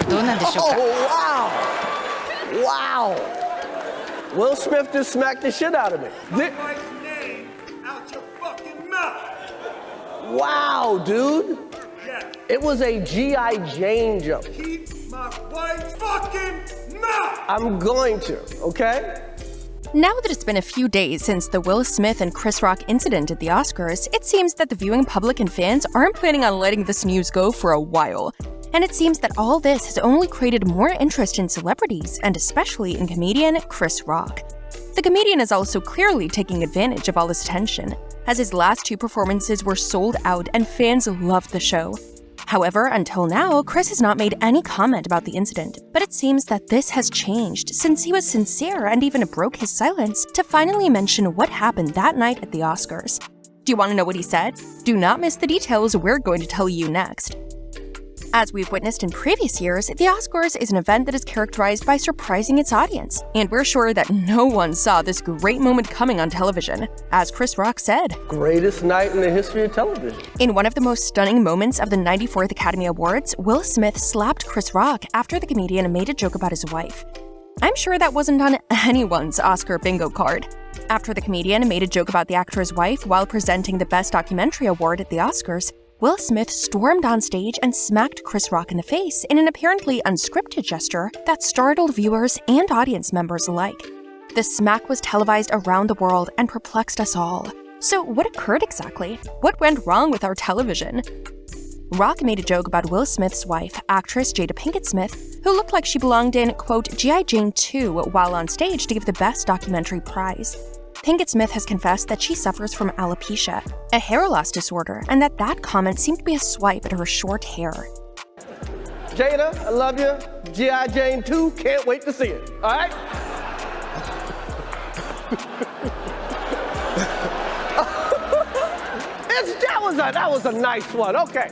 どうなんでしょうか。 Oh, wow. Wow. Will Smith just smacked the shit out of me. Get my name out your fucking mouth. Wow, dude. Yeah. It was a G.I. Jane jump. Keep my wife's fucking mouth. I'm going to, okay? Now that it's been a few days since the Will Smith and Chris Rock incident at the Oscars, it seems that the viewing public and fans aren't planning on letting this news go for a while. And it seems that all this has only created more interest in celebrities, and especially in comedian Chris Rock. The comedian is also clearly taking advantage of all this attention, as his last 2 performances were sold out and fans loved the show. However, until now, Chris has not made any comment about the incident, but it seems that this has changed since he was sincere and even broke his silence to finally mention what happened that night at the Oscars. Do you want to know what he said? Do not miss the details we're going to tell you next. As we've witnessed in previous years, the Oscars is an event that is characterized by surprising its audience, and we're sure that no one saw this great moment coming on television. As Chris Rock said, Greatest night in the history of television. in one of the most stunning moments of the 94th Academy Awards, Will Smith slapped Chris Rock after the comedian made a joke about his wife. I'm sure that wasn't on anyone's Oscar bingo card. After the comedian made a joke about the actor's wife while presenting the Best Documentary Award at the Oscars, Will Smith stormed on stage and smacked Chris Rock in the face in an apparently unscripted gesture that startled viewers and audience members alike. The smack was televised around the world and perplexed us all. So what occurred exactly? What went wrong with our television? Rock made a joke about Will Smith's wife, actress Jada Pinkett Smith, who looked like she belonged in, quote, G.I. Jane 2 while on stage to give the Best Documentary prize. Pinkett Smith has confessed that she suffers from alopecia, a hair loss disorder, and that comment seemed to be a swipe at her short hair. Jada, I love you. G.I. Jane 2, can't wait to see it. All right? that was a nice one. Okay.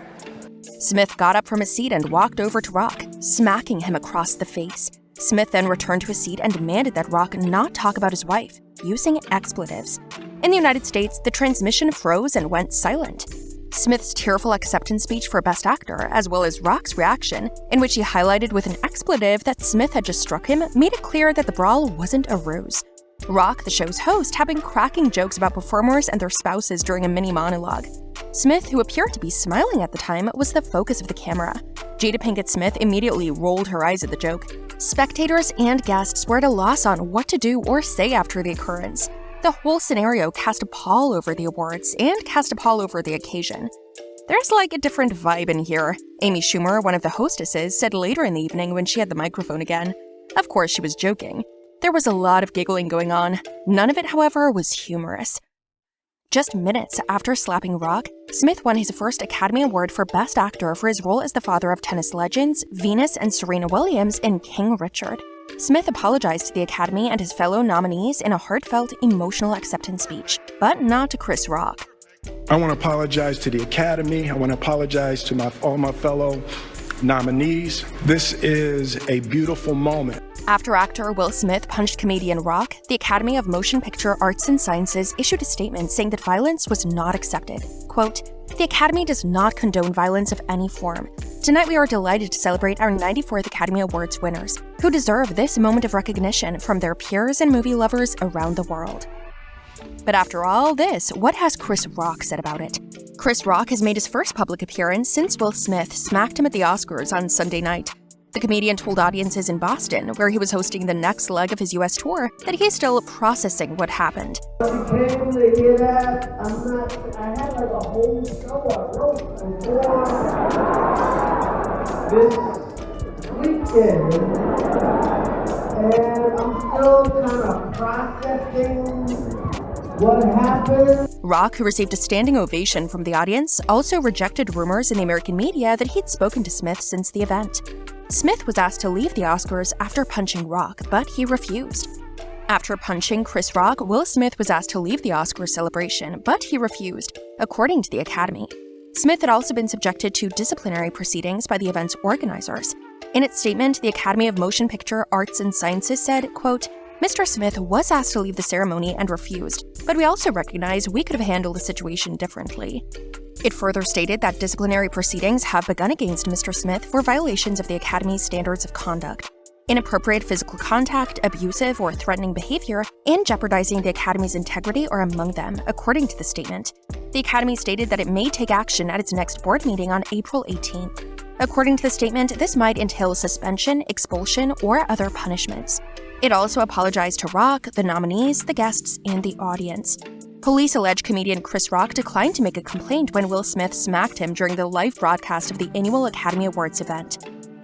Smith got up from his seat and walked over to Rock, smacking him across the face. Smith then returned to his seat and demanded that Rock not talk about his wife, using expletives. In the United States, the transmission froze and went silent. Smith's tearful acceptance speech for Best Actor, as well as Rock's reaction, in which he highlighted with an expletive that Smith had just struck him, made it clear that the brawl wasn't a ruse. Rock, the show's host, had been cracking jokes about performers and their spouses during a mini monologue. Smith, who appeared to be smiling at the time, was the focus of the camera. Jada Pinkett Smith immediately rolled her eyes at the joke. Spectators and guests were at a loss on what to do or say after the occurrence. The whole scenario cast a pall over the awards and cast a pall over the occasion. There's like a different vibe in here, Amy Schumer, one of the hostesses, said later in the evening when she had the microphone again. Of course, she was joking. There was a lot of giggling going on. None of it, however, was humorous. Just minutes after slapping Rock, Smith won his first Academy Award for Best Actor for his role as the father of tennis legends Venus and Serena Williams in King Richard. Smith apologized to the Academy and his fellow nominees in a heartfelt, emotional acceptance speech, but not to Chris Rock. I want to apologize to the Academy. I want to apologize to all my fellow nominees. This is a beautiful moment. After actor Will Smith punched comedian Rock, the Academy of Motion Picture Arts and Sciences issued a statement saying that violence was not accepted. Quote, "The Academy does not condone violence of any form. Tonight we are delighted to celebrate our 94th Academy Awards winners, who deserve this moment of recognition from their peers and movie lovers around the world." But after all this, what has Chris Rock said about it? Chris Rock has made his first public appearance since Will Smith smacked him at the Oscars on Sunday night. The comedian told audiences in Boston, where he was hosting the next leg of his US tour, that he's still processing what happened. You came to hear that? I had like a whole show I wrote before this weekend, and I'm still kind of processing what happened. Rock, who received a standing ovation from the audience, also rejected rumors in the American media that he'd spoken to Smith since the event. Smith was asked to leave the Oscars after punching Rock, but he refused. After punching Chris Rock, Will Smith was asked to leave the Oscars celebration, but he refused, according to the Academy. Smith had also been subjected to disciplinary proceedings by the event's organizers. In its statement, the Academy of Motion Picture Arts and Sciences said, quote, "Mr. Smith was asked to leave the ceremony and refused, but we also recognize we could have handled the situation differently." It further stated that disciplinary proceedings have begun against Mr. Smith for violations of the Academy's standards of conduct, inappropriate physical contact, abusive or threatening behavior, and jeopardizing the Academy's integrity are among them, according to the statement. The Academy stated that it may take action at its next board meeting on April 18th. According to the statement, this might entail suspension, expulsion, or other punishments. It also apologized to Rock, the nominees, the guests, and the audience. Police allege comedian Chris Rock declined to make a complaint when Will Smith smacked him during the live broadcast of the annual Academy Awards event.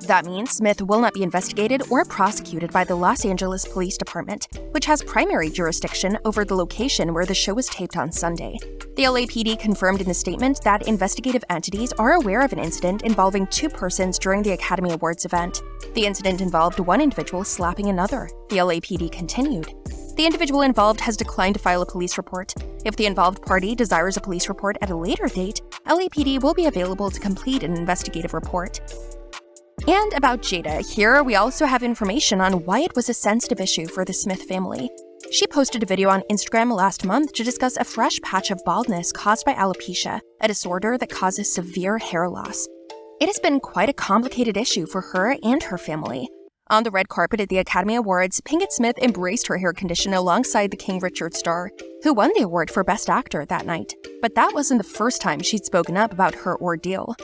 That means Smith will not be investigated or prosecuted by the Los Angeles Police Department, which has primary jurisdiction over the location where the show was taped on Sunday. The LAPD confirmed in the statement that investigative entities are aware of an incident involving two persons during the Academy Awards event. The incident involved one individual slapping another, the LAPD continued. The individual involved has declined to file a police report. If the involved party desires a police report at a later date, LAPD will be available to complete an investigative report. And about Jada, here we also have information on why it was a sensitive issue for the Smith family. She posted a video on Instagram last month to discuss a fresh patch of baldness caused by alopecia, a disorder that causes severe hair loss. It has been quite a complicated issue for her and her family. On the red carpet at the Academy Awards, Pinkett Smith embraced her hair condition alongside the King Richard star, who won the award for Best Actor that night. But that wasn't the first time she'd spoken up about her ordeal.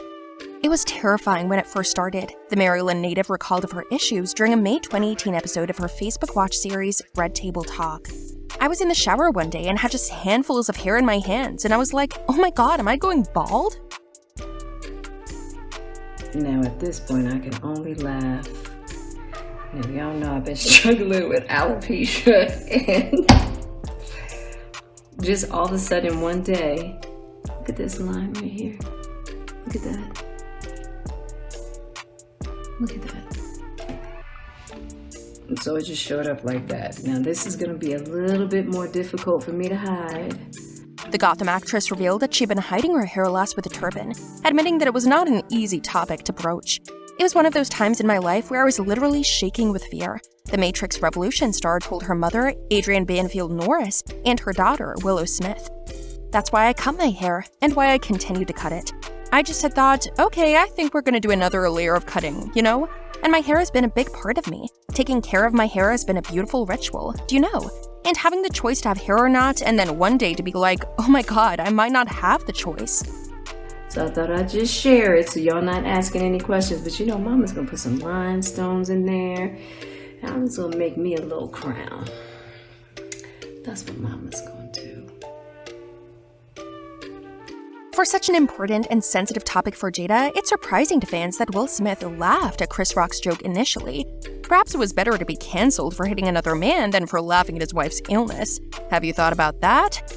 It was terrifying when it first started. The Maryland native recalled of her issues during a May 2018 episode of her Facebook Watch series, Red Table Talk. I was in the shower one day and had just handfuls of hair in my hands, and I was like, oh my god, am I going bald? Now at this point, I can only laugh. Now, y'all know I've been struggling with alopecia, and just all of a sudden one day, look at this line right here. Look at that. Look at that. And so it just showed up like that. Now this is going to be a little bit more difficult for me to hide. The Gotham actress revealed that she'd been hiding her hair loss with a turban, admitting that it was not an easy topic to broach. It was one of those times in my life where I was literally shaking with fear. The Matrix Revolution star told her mother, Adrienne Banfield Norris, and her daughter, Willow Smith. That's why I cut my hair, and why I continue to cut it. I just had thought, okay, I think we're gonna do another layer of cutting, you know? And my hair has been a big part of me. Taking care of my hair has been a beautiful ritual, do you know? And having the choice to have hair or not, and then one day to be like, oh my god, I might not have the choice. So I thought I'd just share it so y'all not asking any questions. But you know, Mama's gonna put some rhinestones in there. And I'm just gonna make me a little crown. That's what Mama's gonna do. For such an important and sensitive topic for Jada, it's surprising to fans that Will Smith laughed at Chris Rock's joke initially. Perhaps it was better to be cancelled for hitting another man than for laughing at his wife's illness. Have you thought about that?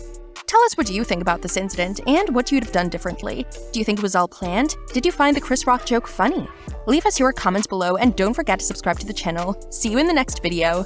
Tell us what you think about this incident and what you'd have done differently. Do you think it was all planned? Did you find the Chris Rock joke funny? Leave us your comments below and don't forget to subscribe to the channel. See you in the next video.